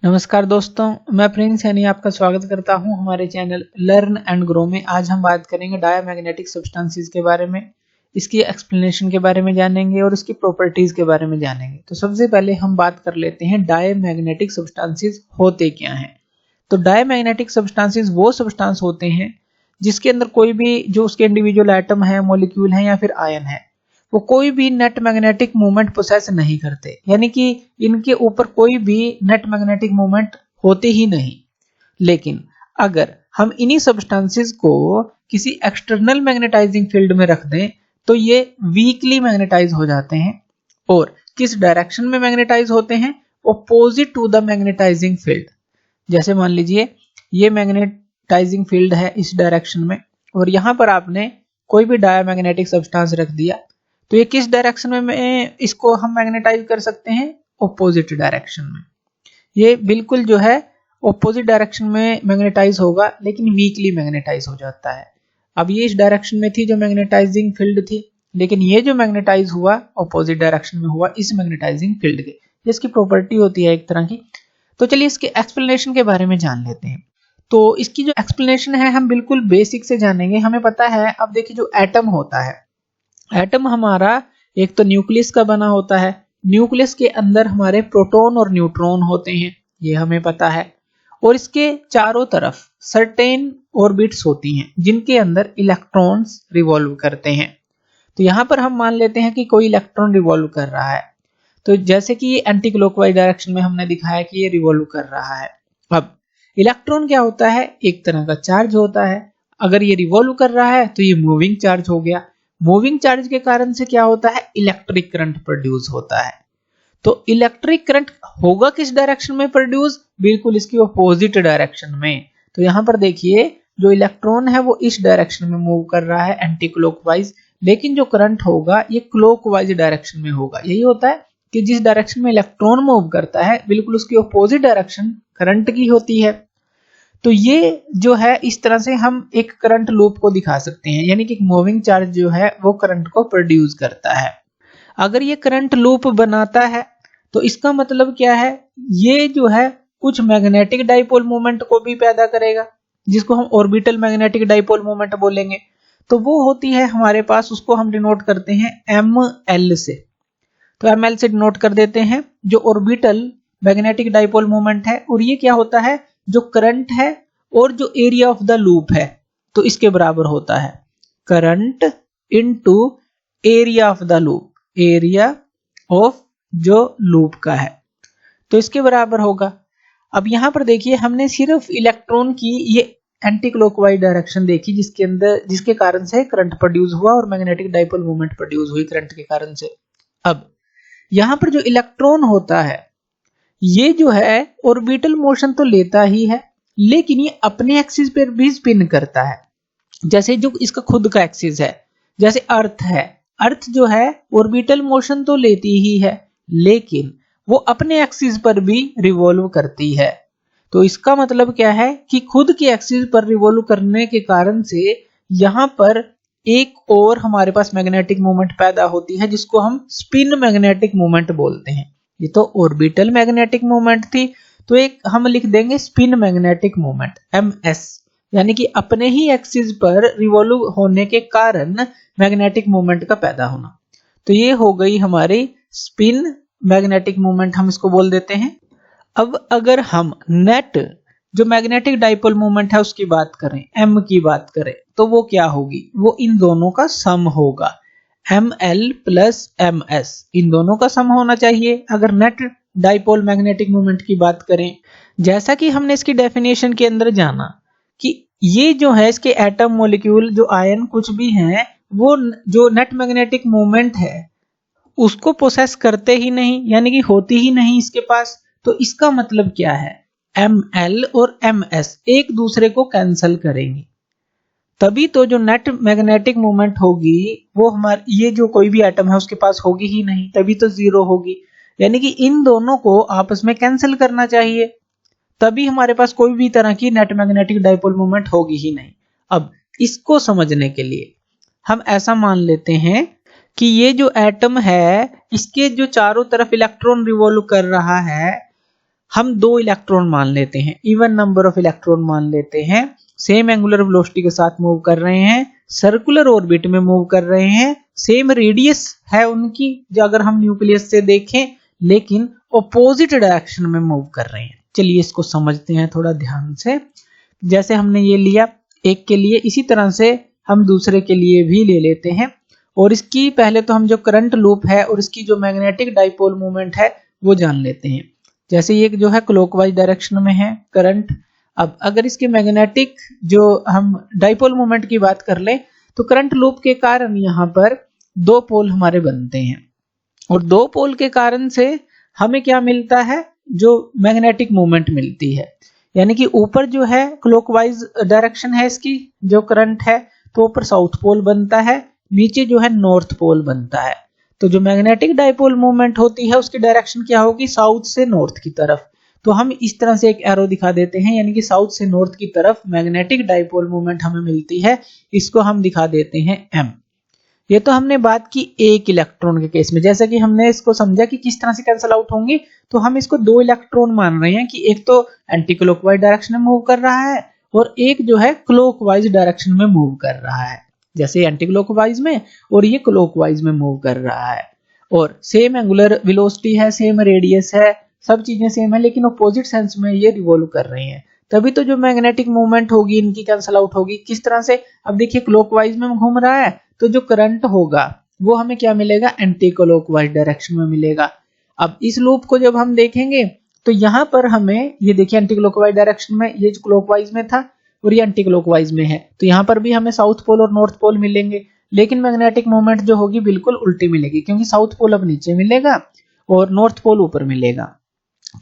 नमस्कार दोस्तों, मैं प्रिंस यानी आपका स्वागत करता हूं हमारे चैनल लर्न एंड ग्रो में। आज हम बात करेंगे डायमैग्नेटिक सब्सटेंसेस के बारे में, इसकी एक्सप्लेनेशन के बारे में जानेंगे और इसकी प्रॉपर्टीज के बारे में जानेंगे। तो सबसे पहले हम बात कर लेते हैं डायमैग्नेटिक सब्सटेंसेस होते क्या हैं। तो डायमैग्नेटिक सब्सटेंसेस वो सब्सटेंस होते हैं जिसके अंदर कोई भी जो उसके इंडिविजुअल एटम है, मॉलिक्यूल है या फिर आयन है, वो कोई भी नेट मैग्नेटिक मूवमेंट प्रोसेस नहीं करते, यानी कि इनके ऊपर कोई भी नेट मैग्नेटिक मूवमेंट होते ही नहीं। लेकिन अगर हम इन्हीं सब्सटेंसेस को किसी एक्सटर्नल मैग्नेटाइजिंग फील्ड में रख दें तो ये वीकली मैग्नेटाइज हो जाते हैं। और किस डायरेक्शन में मैग्नेटाइज होते हैं? Opposite to the magnetising field. जैसे मान लीजिए ये मैग्नेटाइजिंग फील्ड है इस डायरेक्शन में, और यहां पर आपने कोई भी डायमैग्नेटिक सब्सटेंस रख दिया, तो ये किस डायरेक्शन में इसको हम मैग्नेटाइज कर सकते हैं? ऑपोजिट डायरेक्शन में। ये बिल्कुल जो है ऑपोजिट डायरेक्शन में मैग्नेटाइज होगा, लेकिन वीकली मैग्नेटाइज हो जाता है। अब ये इस डायरेक्शन में थी जो मैग्नेटाइजिंग फील्ड थी, लेकिन ये जो मैग्नेटाइज हुआ ऑपोजिट डायरेक्शन में हुआ इस मैग्नेटाइजिंग फील्ड के। इसकी प्रॉपर्टी होती है एक तरह की। तो चलिए इसके एक्सप्लेनेशन के बारे में जान लेते हैं। तो इसकी जो एक्सप्लेनेशन है हम बिल्कुल बेसिक से जानेंगे। हमें पता है, अब देखिए जो एटम होता है, एटम हमारा एक तो न्यूक्लियस का बना होता है। न्यूक्लियस के अंदर हमारे प्रोटॉन और न्यूट्रॉन होते हैं, ये हमें पता है। और इसके चारों तरफ सर्टेन ऑर्बिट्स होती हैं जिनके अंदर इलेक्ट्रॉन्स रिवॉल्व करते हैं। तो यहां पर हम मान लेते हैं कि कोई इलेक्ट्रॉन रिवॉल्व कर रहा है। तो जैसे कि ये एंटी क्लॉकवाइज डायरेक्शन में हमने दिखाया कि ये रिवॉल्व कर रहा है। अब इलेक्ट्रॉन क्या होता है? एक तरह का चार्ज होता है। अगर ये रिवॉल्व कर रहा है तो ये मूविंग चार्ज हो गया। मूविंग चार्ज के कारण से क्या होता है? इलेक्ट्रिक करंट प्रोड्यूस होता है। तो इलेक्ट्रिक करंट होगा किस डायरेक्शन में प्रोड्यूस? बिल्कुल इसकी अपोजिट डायरेक्शन में। तो यहां पर देखिए जो इलेक्ट्रॉन है वो इस डायरेक्शन में मूव कर रहा है एंटी क्लॉकवाइज, लेकिन जो करंट होगा ये क्लॉकवाइज डायरेक्शन में होगा। यही होता है कि जिस डायरेक्शन में इलेक्ट्रॉन मूव करता है बिल्कुल उसकी अपोजिट डायरेक्शन करंट की होती है। तो ये जो है इस तरह से हम एक करंट लूप को दिखा सकते हैं, यानी कि मूविंग चार्ज जो है वो करंट को प्रोड्यूस करता है। अगर ये करंट लूप बनाता है तो इसका मतलब क्या है? ये जो है कुछ मैग्नेटिक डाइपोल मोमेंट को भी पैदा करेगा, जिसको हम ऑर्बिटल मैग्नेटिक डाइपोल मोमेंट बोलेंगे। तो वो होती है हमारे पास, उसको हम डिनोट करते हैं ML से। तो ML से डिनोट कर देते हैं जो ऑर्बिटल मैग्नेटिक डाइपोल मोमेंट है। और ये क्या होता है? जो करंट है और जो एरिया ऑफ द लूप है, तो इसके बराबर होता है current into area of the loop, area of जो लूप का है, तो इसके बराबर होगा। अब यहां पर देखिए हमने सिर्फ इलेक्ट्रॉन की ये एंटी क्लॉकवाइज डायरेक्शन देखी जिसके कारण से करंट प्रोड्यूस हुआ और मैग्नेटिक डाइपोल मोमेंट प्रोड्यूस हुई करंट के कारण से। अब यहां पर जो इलेक्ट्रॉन होता है ये जो है ऑर्बिटल मोशन तो लेता ही है, लेकिन ये अपने एक्सिस पर भी स्पिन करता है। जैसे जो इसका खुद का एक्सिस है, जैसे अर्थ है, अर्थ जो है ऑर्बिटल मोशन तो लेती ही है, लेकिन वो अपने एक्सिस पर भी रिवॉल्व करती है। तो इसका मतलब क्या है कि खुद के एक्सिस पर रिवॉल्व करने के कारण से यहां पर एक और हमारे पास मैग्नेटिक मूवमेंट पैदा होती है जिसको हम स्पिन मैग्नेटिक मूवमेंट बोलते हैं। ये तो ऑर्बिटल मैग्नेटिक मूवमेंट थी, तो एक हम लिख देंगे स्पिन मैग्नेटिक मूवमेंट MS, यानी कि अपने ही एक्सिस पर रिवॉल्व होने के कारण मैग्नेटिक मूवमेंट का पैदा होना। तो ये हो गई हमारी स्पिन मैग्नेटिक मूवमेंट, हम इसको बोल देते हैं। अब अगर हम नेट जो मैग्नेटिक डाइपोल मूवमेंट है उसकी बात करें, M की बात करें, तो वो क्या होगी? वो इन दोनों का सम होगा, ML प्लस MS, इन दोनों का सम होना चाहिए अगर नेट डाइपोल मैग्नेटिक मूवमेंट की बात करें। जैसा कि हमने इसकी डेफिनेशन के अंदर जाना कि ये जो है इसके एटम, मॉलिक्यूल, जो आयन कुछ भी हैं, वो जो नेट मैग्नेटिक मूवमेंट है उसको प्रोसेस करते ही नहीं, यानी कि होती ही नहीं इसके पास। तो इसका मतलब क्या है? ML और MS एक दूसरे को कैंसल करेंगे, तभी तो जो नेट मैग्नेटिक मूवमेंट होगी वो हमारे ये जो कोई भी एटम है उसके पास होगी ही नहीं, तभी तो जीरो होगी। यानी कि इन दोनों को आपस में कैंसिल करना चाहिए, तभी हमारे पास कोई भी तरह की नेट मैग्नेटिक डाइपोल मूवमेंट होगी ही नहीं। अब इसको समझने के लिए हम ऐसा मान लेते हैं कि ये जो एटम है इसके जो चारों तरफ इलेक्ट्रॉन रिवॉल्व कर रहा है, हम 2 इलेक्ट्रॉन मान लेते हैं, इवन नंबर ऑफ इलेक्ट्रॉन मान लेते हैं, सेम एंगुलर वेलोसिटी के साथ मूव कर रहे हैं, सर्कुलर ऑर्बिट में मूव कर रहे हैं, सेम रेडियस है उनकी जो अगर हम न्यूक्लियस से देखें, लेकिन ऑपोजिट डायरेक्शन में मूव कर रहे हैं। चलिए इसको समझते हैं थोड़ा ध्यान से। जैसे हमने ये लिया एक के लिए, इसी तरह से हम दूसरे के लिए भी ले लेते हैं। और इसकी पहले तो हम जो करंट लूप है और इसकी जो मैग्नेटिक डाइपोल मोमेंट है वो जान लेते हैं। जैसे ये जो है क्लॉकवाइज डायरेक्शन में है करंट। अब अगर इसके मैग्नेटिक जो हम डाइपोल मोमेंट की बात कर ले तो करंट लूप के कारण यहाँ पर 2 पोल हमारे बनते हैं और 2 पोल के कारण से हमें क्या मिलता है, जो मैग्नेटिक मोमेंट मिलती है। यानी कि ऊपर जो है क्लॉकवाइज डायरेक्शन है इसकी जो करंट है, तो ऊपर साउथ पोल बनता है, नीचे जो है नॉर्थ पोल बनता है। तो जो मैग्नेटिक डाइपोल मोमेंट होती है उसकी डायरेक्शन क्या होगी, साउथ से नॉर्थ की तरफ। तो हम इस तरह से एक एरो दिखा देते हैं, यानी कि साउथ से नॉर्थ की तरफ मैग्नेटिक डाइपोल मोमेंट हमें मिलती है, इसको हम दिखा देते हैं m। ये तो हमने बात की एक इलेक्ट्रॉन के केस में। जैसा कि हमने इसको समझा कि किस तरह से कैंसिल आउट होंगी, तो हम इसको 2 इलेक्ट्रॉन मान रहे हैं कि एक तो एंटी क्लॉकवाइज डायरेक्शन में मूव कर रहा है और एक जो है क्लॉकवाइज डायरेक्शन में मूव कर रहा है, जैसे एंटी क्लॉकवाइज में और ये क्लॉकवाइज में मूव कर रहा है। और सेम एंगुलर वेलोसिटी है, सेम रेडियस है, सब चीजें सेम है, लेकिन अपोजिट सेंस में ये रिवॉल्व कर रहे हैं। तभी तो जो मैग्नेटिक मूवमेंट होगी इनकी कैंसिल आउट होगी। किस तरह से, अब देखिए क्लॉकवाइज में घूम रहा है तो जो करंट होगा वो हमें क्या मिलेगा, एंटी क्लॉकवाइज डायरेक्शन में मिलेगा। अब इस लूप को जब हम देखेंगे तो यहाँ पर हमें ये देखिए एंटी क्लॉकवाइज डायरेक्शन में, ये जो क्लॉकवाइज में था और ये एंटी क्लॉकवाइज में है, तो यहाँ पर भी हमें साउथ पोल और नॉर्थ पोल मिलेंगे। लेकिन मैग्नेटिक मोमेंट जो होगी बिल्कुल उल्टी मिलेगी, क्योंकि साउथ पोल अब नीचे मिलेगा और नॉर्थ पोल ऊपर मिलेगा।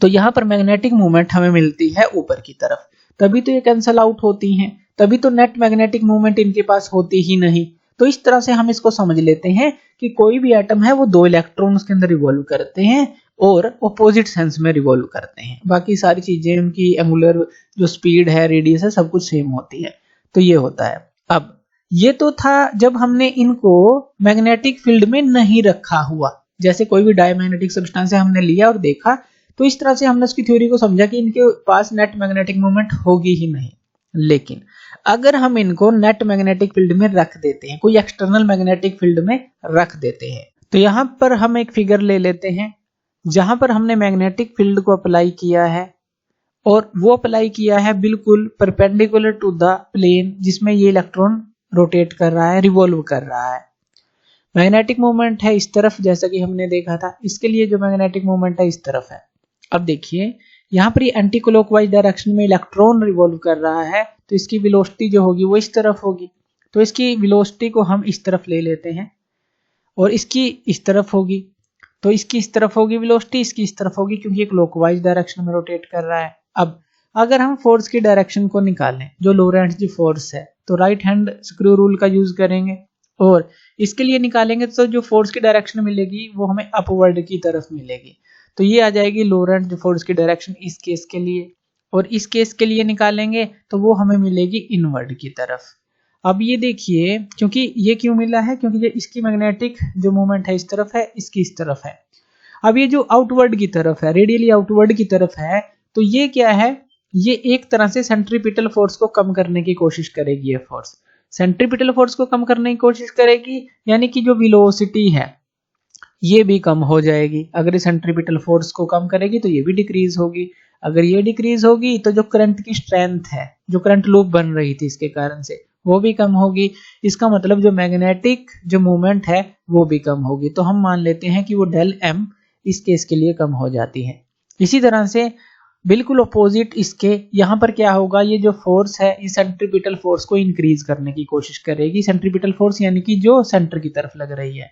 तो यहाँ पर मैग्नेटिक मूवमेंट हमें मिलती है ऊपर की तरफ, तभी तो ये कैंसल आउट होती हैं, तभी तो नेट मैग्नेटिक मूवमेंट इनके पास होती ही नहीं। तो इस तरह से हम इसको समझ लेते हैं कि कोई भी एटम है वो 2 इलेक्ट्रॉन्स के अंदर रिवॉल्व करते हैं और ऑपोजिट सेंस में रिवॉल्व करते हैं। बाकी सारी चीजें उनकी एंगुलर जो स्पीड है, रेडियस है, सब कुछ सेम होती है। तो ये होता है। अब ये तो था जब हमने इनको मैग्नेटिक फील्ड में नहीं रखा हुआ, जैसे कोई भी डायमैग्नेटिक सब्सटेंस हमने लिया और देखा, तो इस तरह से हमने उसकी थ्योरी को समझा कि इनके पास नेट मैग्नेटिक मोमेंट होगी ही नहीं। लेकिन अगर हम इनको नेट मैग्नेटिक फील्ड में रख देते हैं, कोई एक्सटर्नल मैग्नेटिक फील्ड में रख देते हैं, तो यहां पर हम एक फिगर ले लेते हैं जहां पर हमने मैग्नेटिक फील्ड को अप्लाई किया है और वो अप्लाई किया है बिल्कुल परपेंडिकुलर टू द प्लेन जिसमें ये इलेक्ट्रॉन रोटेट कर रहा है, रिवॉल्व कर रहा है। मैग्नेटिक मोमेंट है इस तरफ, जैसा कि हमने देखा था, इसके लिए जो मैग्नेटिक मोमेंट है इस तरफ है। अब देखिए यहाँ पर ये एंटी क्लॉकवाइज डायरेक्शन में इलेक्ट्रॉन रिवॉल्व कर रहा है, तो इसकी वेलोसिटी जो होगी वो इस तरफ होगी। तो इसकी वेलोसिटी को हम इस तरफ ले लेते हैं और इसकी इस तरफ होगी, तो इसकी इस तरफ होगी वेलोसिटी, इसकी इस तरफ होगी, क्योंकि ये क्लॉकवाइज डायरेक्शन में रोटेट कर रहा है। अब अगर हम फोर्स की डायरेक्शन को निकालें, जो लोरेंट्ज़ फोर्स है, तो राइट हैंड स्क्रू रूल का यूज करेंगे और इसके लिए निकालेंगे तो जो फोर्स की डायरेक्शन मिलेगी वो हमें अपवर्ड की तरफ मिलेगी। तो ये आ जाएगी लोरेंट्ज़ फोर्स की डायरेक्शन इस केस के लिए, और इस केस के लिए निकालेंगे तो वो हमें मिलेगी इनवर्ड की तरफ। अब ये देखिए, क्योंकि ये क्यों मिला है, क्योंकि ये इसकी मैग्नेटिक जो मूवमेंट है इस तरफ है, इसकी इस तरफ है। अब ये जो आउटवर्ड की तरफ है, रेडियली आउटवर्ड की तरफ है, तो ये क्या है, ये एक तरह से सेंट्रीपिटल फोर्स को कम करने की कोशिश करेगी। ये फोर्स सेंट्रीपिटल फोर्स को कम करने की कोशिश करेगी, यानी कि जो वेलोसिटी है ये भी कम हो जाएगी। अगर ये सेंट्रीपिटल फोर्स को कम करेगी तो ये भी डिक्रीज होगी। अगर ये डिक्रीज होगी तो जो करंट की स्ट्रेंथ है, जो करंट लूप बन रही थी इसके कारण से, वो भी कम होगी। इसका मतलब जो मैग्नेटिक जो मूवमेंट है वो भी कम होगी। तो हम मान लेते हैं कि वो डेल एम इस केस के लिए कम हो जाती है। इसी तरह से बिल्कुल अपोजिट इसके यहाँ पर क्या होगा, ये जो फोर्स है इस सेंट्रीपिटल फोर्स को इंक्रीज करने की कोशिश करेगी। सेंट्रीपिटल फोर्स यानी कि जो सेंटर की तरफ लग रही है,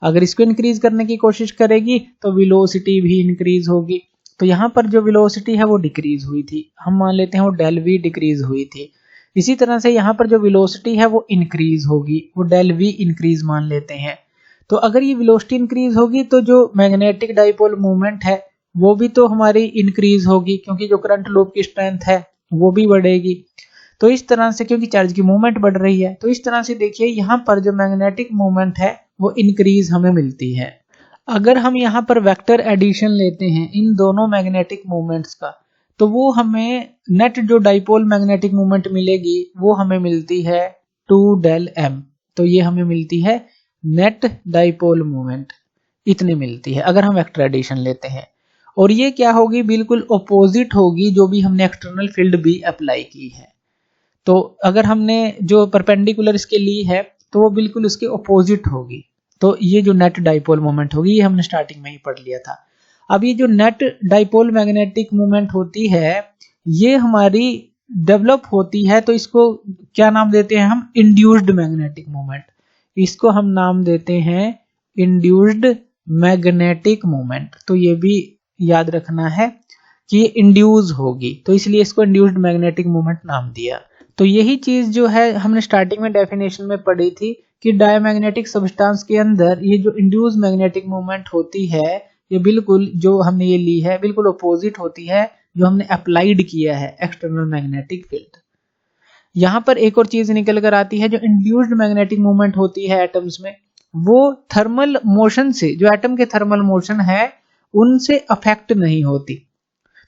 अगर इसको इंक्रीज करने की कोशिश करेगी तो वेलोसिटी भी इंक्रीज होगी। तो यहाँ पर जो वेलोसिटी है वो डिक्रीज हुई थी, हम मान लेते हैं वो डेल वी डिक्रीज हुई थी। इसी तरह से यहाँ पर जो वेलोसिटी है वो इंक्रीज होगी, वो डेल वी इंक्रीज मान लेते हैं। तो अगर ये वेलोसिटी इंक्रीज होगी तो जो मैग्नेटिक डाइपोल मूवमेंट है वो भी तो हमारी इंक्रीज होगी, क्योंकि जो करंट लूप की स्ट्रेंथ है वो भी बढ़ेगी। तो इस तरह से, क्योंकि चार्ज की मूवमेंट बढ़ रही है, तो इस तरह से देखिए यहाँ पर जो मैग्नेटिक मूवमेंट है वो इंक्रीज हमें मिलती है। अगर हम यहाँ पर वेक्टर एडिशन लेते हैं इन दोनों मैग्नेटिक मोमेंट्स का, तो वो हमें नेट जो डाइपोल मैग्नेटिक मोमेंट मिलेगी वो हमें मिलती है 2 del m। तो ये हमें मिलती है नेट डाइपोल मोमेंट, इतनी मिलती है अगर हम वेक्टर एडिशन लेते हैं। और ये क्या होगी, बिल्कुल अपोजिट होगी जो भी हमने एक्सटर्नल फील्ड भी अप्लाई की है। तो अगर हमने जो परपेंडिकुलर इसके ली है तो वो बिल्कुल उसके अपोजिट होगी। तो ये जो नेट डाइपोल मोमेंट होगी ये हमने स्टार्टिंग में ही पढ़ लिया था। अब ये जो नेट डाइपोल मैग्नेटिक मोमेंट होती है ये हमारी डेवलप होती है, तो इसको क्या नाम देते हैं हम, इंड्यूस्ड मैग्नेटिक मोमेंट। इसको हम नाम देते हैं इंड्यूस्ड मैग्नेटिक मोमेंट। तो ये भी याद रखना है कि ये इंड्यूस होगी, तो इसलिए इसको इंड्यूस्ड मैग्नेटिक मोमेंट नाम दिया। तो यही चीज जो है हमने स्टार्टिंग में डेफिनेशन में पढ़ी थी कि डायमैग्नेटिक सब्सटेंस के अंदर ये जो इंड्यूस मैग्नेटिक मोमेंट होती है ये बिल्कुल जो हमने ये ली है बिल्कुल अपोजिट होती है जो हमने अप्लाइड किया है एक्सटर्नल मैग्नेटिक फील्ड। यहाँ पर एक और चीज निकल कर आती है, जो इंड्यूस्ड मैग्नेटिक मूवमेंट होती है एटम्स में वो थर्मल मोशन से, जो एटम के थर्मल मोशन है उनसे अफेक्ट नहीं होती।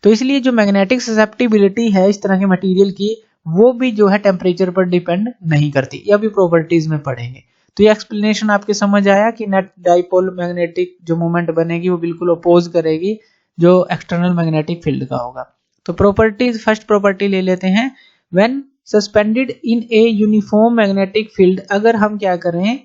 तो इसलिए जो मैग्नेटिक ससेप्टिबिलिटी है इस तरह के मटेरियल की वो भी जो है टेम्परेचर पर डिपेंड नहीं करती, यह भी प्रॉपर्टीज में पढ़ेंगे। तो ये एक्सप्लेनेशन आपके समझ आया कि नेट डाइपोल मैग्नेटिक जो मूवमेंट बनेगी वो बिल्कुल अपोज करेगी जो एक्सटर्नल मैग्नेटिक फील्ड का होगा। तो प्रॉपर्टीज, फर्स्ट प्रॉपर्टी ले लेते हैं, when suspended in a uniform magnetic field. अगर हम क्या करें,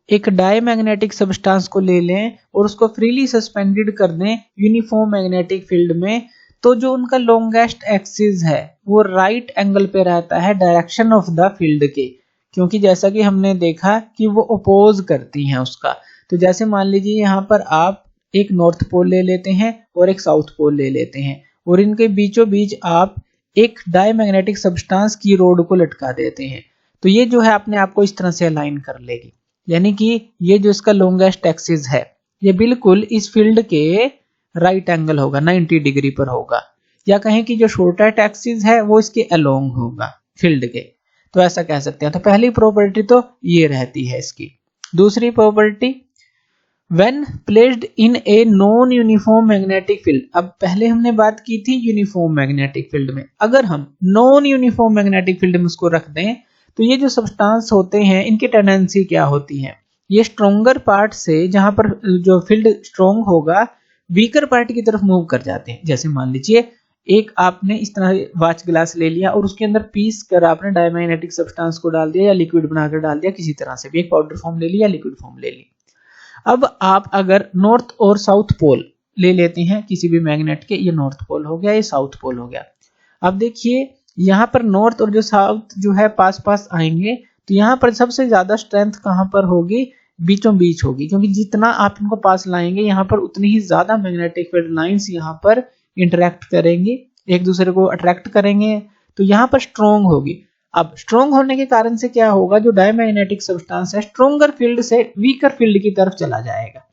एक डायमैग्नेटिक सब्सटेंस को ले लें और उसको फ्रीली सस्पेंडेड कर दें यूनिफॉर्म मैग्नेटिक फील्ड में, तो जो उनका लॉन्गेस्ट एक्सिस है वो राइट एंगल पे रहता है डायरेक्शन ऑफ द फील्ड के, क्योंकि जैसा कि हमने देखा कि वो अपोज करती हैं उसका। तो जैसे मान लीजिए यहाँ पर आप एक नॉर्थ पोल ले लेते हैं और एक साउथ पोल ले लेते हैं और इनके बीचों बीच आप एक डायमैग्नेटिक सब्सटेंस की रोड को लटका देते हैं, तो ये जो है अपने आप को इस तरह से अलाइन कर लेगी, यानी कि ये जो इसका लॉन्गेस्ट एक्सिस है ये बिल्कुल इस फील्ड के राइट एंगल होगा, 90 डिग्री पर होगा, या कहें कि जो शॉर्टेस्ट एक्सिस है वो इसके अलोंग होगा फील्ड के। तो ऐसा कह सकते हैं। तो पहली प्रॉपर्टी तो ये रहती है इसकी। दूसरी property, when placed in a non uniform magnetic field. अब पहले हमने बात की थी यूनिफॉर्म मैग्नेटिक फील्ड में, अगर हम नॉन यूनिफॉर्म मैग्नेटिक फील्ड में उसको रख दें तो ये जो सब्सटेंस होते हैं इनकी टेंडेंसी क्या होती है, ये स्ट्रोंगर पार्ट से, जहां पर जो फील्ड स्ट्रोंग होगा, वीकर पार्ट की तरफ मूव कर जाते हैं। जैसे मान लीजिए एक आपने इस तरह वाच ग्लास ले लिया और उसके अंदर पीस कर आपने डायमैग्नेटिक सब्सटेंस को डाल दिया या लिक्विड बनाकर डाल दिया, किसी तरह से भी एक पाउडर फॉर्म ले लिया, लिक्विड फॉर्म ले ली। अब आप अगर नॉर्थ और साउथ पोल ले लेते हैं किसी भी मैग्नेट के, ये नॉर्थ पोल हो गया, ये साउथ पोल हो गया। अब देखिए यहाँ पर नॉर्थ और जो साउथ जो है पास पास आएंगे, तो यहाँ पर सबसे ज्यादा स्ट्रेंथ कहां पर होगी, बीचों बीच होगी, क्योंकि जितना आप इनको पास लाएंगे यहाँ पर उतनी ही ज्यादा मैग्नेटिक फील्ड लाइंस यहाँ पर इंटरेक्ट करेंगी, एक दूसरे को अट्रैक्ट करेंगे, तो यहाँ पर स्ट्रोंग होगी। अब स्ट्रोंग होने के कारण से क्या होगा, जो डायमैग्नेटिक सब्सटेंस है स्ट्रोंगर फील्ड से वीकर फील्ड की तरफ चला जाएगा।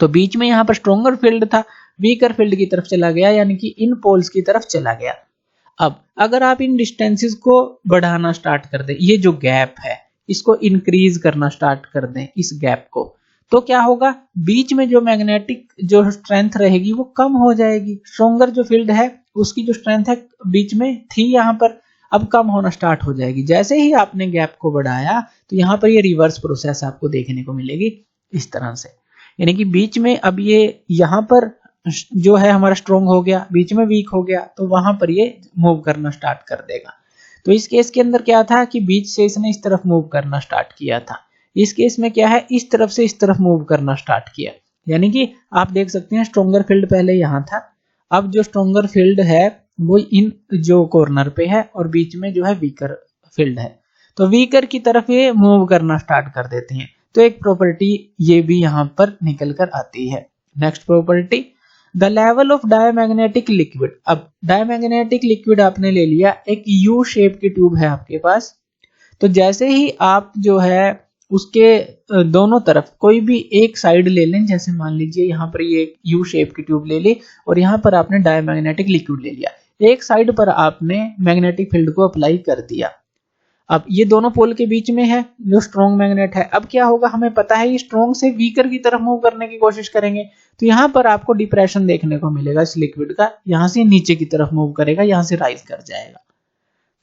तो बीच में यहाँ पर स्ट्रोंगर फील्ड था, वीकर फील्ड की तरफ चला गया, यानी कि इन पोल्स की तरफ चला गया। अब अगर आप इन डिस्टेंसेस को बढ़ाना स्टार्ट कर दें, ये जो गैप है इसको इंक्रीज करना स्टार्ट कर दें इस गैप को, तो क्या होगा, बीच में जो मैग्नेटिक जो स्ट्रेंथ रहेगी वो कम हो जाएगी। स्ट्रोंगर जो फील्ड है उसकी जो स्ट्रेंथ है बीच में थी यहाँ पर, अब कम होना स्टार्ट हो जाएगी। जैसे ही आपने गैप को बढ़ाया तो यहाँ पर ये रिवर्स प्रोसेस आपको देखने को मिलेगी इस तरह से, यानी कि बीच में अब ये यहाँ पर जो है हमारा स्ट्रोंग हो गया, बीच में वीक हो गया, तो वहां पर ये मूव करना स्टार्ट कर देगा। तो इस केस के अंदर क्या था कि बीच से इसने इस तरफ मूव करना स्टार्ट किया था, इस केस में क्या है, इस तरफ से इस तरफ मूव करना स्टार्ट किया, यानी कि आप देख सकते हैं स्ट्रोंगर फील्ड पहले यहाँ था, अब जो स्ट्रोंगर फील्ड है वो इन जो कॉर्नर पे है और बीच में जो है वीकर फील्ड है, तो वीकर की तरफ ये मूव करना स्टार्ट कर देते हैं। तो एक प्रॉपर्टी ये भी यहाँ पर निकल कर आती है। Next property, the level of diamagnetic liquid. अब डायमैग्नेटिक लिक्विड आपने ले लिया, एक यू शेप की ट्यूब है आपके पास, तो जैसे ही आप जो है उसके दोनों तरफ कोई भी एक साइड ले लें, जैसे मान लीजिए यहाँ पर ये यू शेप की ट्यूब ले ली और यहाँ पर आपने डायमैग्नेटिक लिक्विड ले लिया, एक साइड पर आपने मैग्नेटिक फील्ड को अप्लाई कर दिया। अब ये दोनों पोल के बीच में है जो स्ट्रॉन्ग मैग्नेट है। अब क्या होगा, हमें पता है ये स्ट्रॉन्ग से वीकर की तरफ मूव करने की कोशिश करेंगे, तो यहाँ पर आपको डिप्रेशन देखने को मिलेगा इस लिक्विड का, यहाँ से नीचे की तरफ मूव करेगा, यहाँ से राइज कर जाएगा।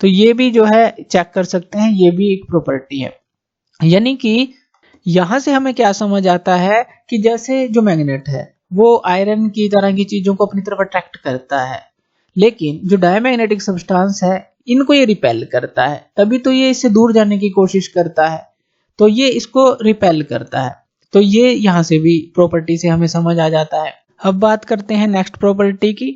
तो ये भी जो है चेक कर सकते हैं, ये भी एक प्रॉपर्टी है। यानी कि यहां से हमें क्या समझ आता है कि जैसे जो मैग्नेट है वो आयरन की तरह की चीजों को अपनी तरफ अट्रैक्ट करता है, लेकिन जो डायमैग्नेटिक सब्सटेंस है इनको ये रिपेल करता है, तभी तो ये इससे दूर जाने की कोशिश करता है, तो ये इसको रिपेल करता है। तो ये यहां से भी प्रॉपर्टी से हमें समझ आ जाता है। अब बात करते हैं नेक्स्ट प्रॉपर्टी की।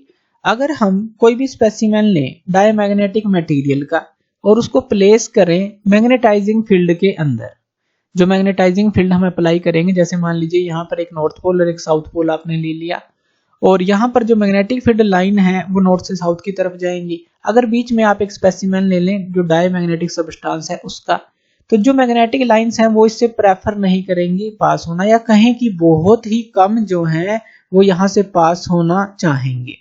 अगर हम कोई भी स्पेसिमेन लें डायमैग्नेटिक मटेरियल का और उसको प्लेस करें मैग्नेटाइजिंग फील्ड के अंदर, जो मैग्नेटाइजिंग फील्ड हम अप्लाई करेंगे, जैसे मान लीजिए यहाँ पर एक नॉर्थ पोल और एक साउथ पोल आपने ले लिया, और यहाँ पर जो मैग्नेटिक फील्ड लाइन है वो नॉर्थ से साउथ की तरफ जाएंगी। अगर बीच में आप एक स्पेसिमेन ले लें जो डायमैग्नेटिक सब्सटेंस है उसका, तो जो मैग्नेटिक लाइंस हैं वो इससे प्रेफर नहीं करेंगी पास होना, या कहें कि बहुत ही कम जो है वो यहाँ से पास होना चाहेंगे।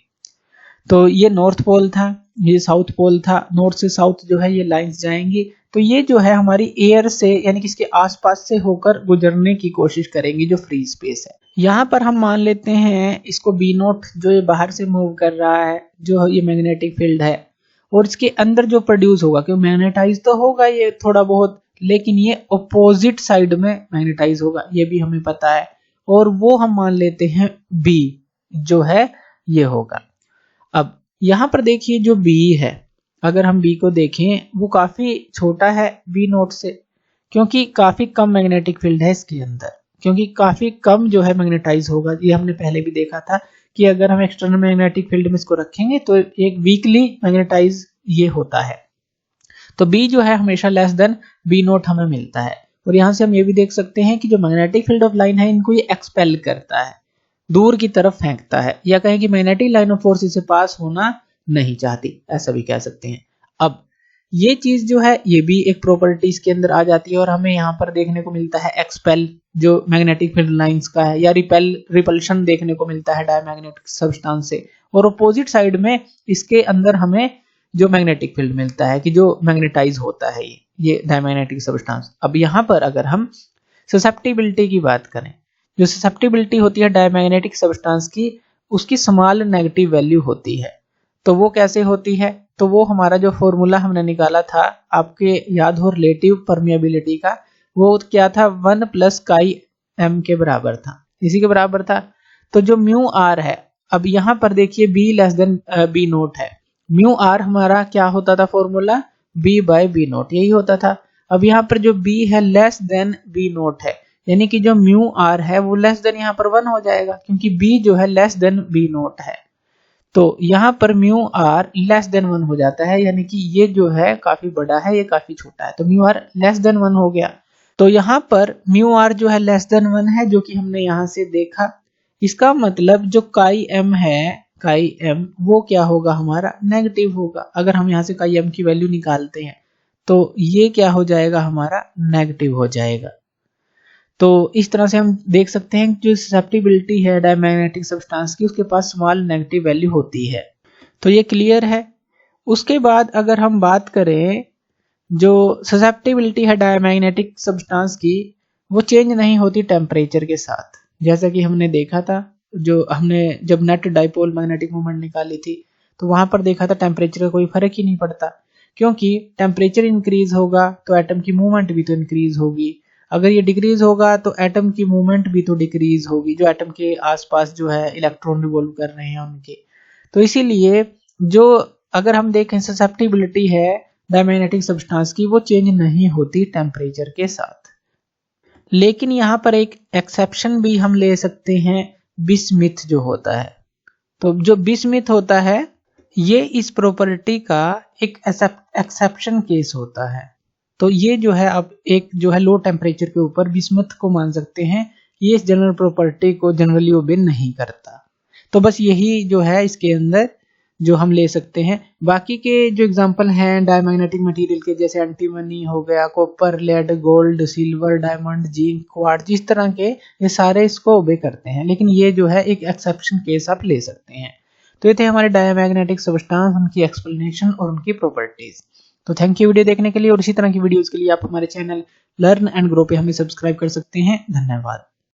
तो ये नॉर्थ पोल था, ये साउथ पोल था, नॉर्थ से साउथ जो है ये लाइंस जाएंगी, तो ये जो है हमारी एयर से यानी कि इसके आसपास से होकर गुजरने की कोशिश करेंगी जो फ्री स्पेस है। यहाँ पर हम मान लेते हैं इसको बी नोट, जो ये बाहर से मूव कर रहा है, जो ये मैग्नेटिक फील्ड है, और इसके अंदर जो प्रोड्यूस होगा, क्योंकि मैग्नेटाइज तो होगा ये थोड़ा बहुत, लेकिन ये अपोजिट साइड में मैग्नेटाइज होगा, ये भी हमें पता है, और वो हम मान लेते हैं बी जो है ये होगा। अब यहाँ पर देखिए जो बी है, अगर हम बी को देखें वो काफी छोटा है बी नोट से, क्योंकि काफी कम मैग्नेटिक फील्ड है इसके अंदर, क्योंकि काफी कम जो है मैग्नेटाइज होगा। ये हमने पहले भी देखा था कि अगर हम एक्सटर्नल मैग्नेटिक फील्ड में इसको रखेंगे तो एक वीकली मैग्नेटाइज ये होता है। तो बी जो है हमेशा लेस देन बी नोट हमें मिलता है। और यहाँ से हम ये भी देख सकते हैं कि जो मैग्नेटिक फील्ड ऑफ लाइन है इनको ये एक्सपेल करता है, दूर की तरफ फेंकता है, या कहें कि मैग्नेटिक लाइन ऑफ फोर्स इसे पास होना नहीं चाहती, ऐसा भी कह सकते हैं। अब ये चीज जो है ये भी एक प्रॉपर्टीज के अंदर आ जाती है, और हमें यहाँ पर देखने को मिलता है एक्सपेल जो मैग्नेटिक फील्ड लाइंस का है, या रिपल्शन देखने को मिलता है डायमैग्नेटिक सब्सटेंस से, और अपोजिट साइड में इसके अंदर हमें जो मैग्नेटिक फील्ड मिलता है कि जो मैग्नेटाइज होता है ये डायमैग्नेटिक सब्सटेंस। अब यहाँ पर अगर हम ससेप्टिबिलिटी की बात करें, जो ससेप्टिबिलिटी होती है डायमैग्नेटिक सब्सटेंस की, उसकी स्मॉल नेगेटिव वैल्यू होती है। तो वो कैसे होती है, तो वो हमारा जो फॉर्मूला हमने निकाला था आपके याद हो रिलेटिव परमिएबिलिटी का, वो क्या था 1 प्लस काई एम के बराबर था, इसी के बराबर था। तो जो म्यू आर है, अब यहाँ पर देखिए B less than B naught है, म्यू आर हमारा क्या होता था formula B by B naught, यही होता था। अब यहाँ पर जो बी है लेस देन बी नोट है, यानी कि जो म्यू आर है वो लेस देन यहाँ पर 1 हो जाएगा, क्योंकि बी जो है लेस देन बी नोट है। तो यहाँ पर म्यू आर लेस देन 1 हो जाता है, यानी कि ये जो है काफी बड़ा है, ये काफी छोटा है, तो म्यू आर लेस देन 1 हो गया। तो यहाँ पर म्यू आर जो है लेस देन 1 है, जो कि हमने यहाँ से देखा। इसका मतलब जो काई एम है, काई एम वो क्या होगा हमारा नेगेटिव होगा। अगर हम यहाँ से काई एम की वैल्यू निकालते हैं तो ये क्या हो जाएगा हमारा नेगेटिव हो जाएगा। तो इस तरह से हम देख सकते हैं कि जो ससेप्टिबिलिटी है डायमैग्नेटिक सब्सटेंस की, उसके पास स्मॉल नेगेटिव वैल्यू होती है। तो ये क्लियर है। उसके बाद अगर हम बात करें जो ससेप्टिबिलिटी है डायमैग्नेटिक सब्सटेंस की, वो चेंज नहीं होती टेम्परेचर के साथ। जैसा कि हमने देखा था, जो हमने जब नेट डाइपोल मैग्नेटिक मोमेंट निकाली थी तो वहां पर देखा था टेम्परेचर का कोई फर्क ही नहीं पड़ता, क्योंकि टेम्परेचर इंक्रीज होगा तो एटम की मूवमेंट भी तो इंक्रीज होगी, अगर ये डिक्रीज होगा तो एटम की मूवमेंट भी तो डिक्रीज होगी, जो एटम के आसपास जो है इलेक्ट्रॉन रिवॉल्व कर रहे हैं उनके। तो इसीलिए जो अगर हम देखें ससेप्टिबिलिटी है डायमैग्नेटिक सब्सटेंस की, वो चेंज नहीं होती टेम्परेचर के साथ। लेकिन यहाँ पर एक एक्सेप्शन भी हम ले सकते हैं, बिस्मिथ जो होता है। तो जो बिस्मिथ होता है ये इस प्रॉपर्टी का एक एक्सेप्शन केस होता है। तो ये जो है अब एक जो है लो टेम्परेचर के ऊपर बिस्मथ को मान सकते हैं, ये इस जनरल प्रॉपर्टी को जनरली ओबे नहीं करता। तो बस यही जो है इसके अंदर जो हम ले सकते हैं। बाकी के जो एग्जांपल हैं डायमैग्नेटिक मटेरियल के, जैसे एंटीमनी हो गया, copper, lead, gold, silver, diamond, zinc, quartz, इस तरह के ये सारे इसको ओबे करते हैं, लेकिन ये जो है एक एक्सेप्शन केस आप ले सकते हैं। तो ये थे हमारे डायमैग्नेटिक सब्सटेंस, उनकी एक्सप्लेनेशन और उनकी प्रॉपर्टीज। तो थैंक यू वीडियो देखने के लिए, और इसी तरह की वीडियोस के लिए आप हमारे चैनल लर्न एंड ग्रो पे हमें सब्सक्राइब कर सकते हैं। धन्यवाद।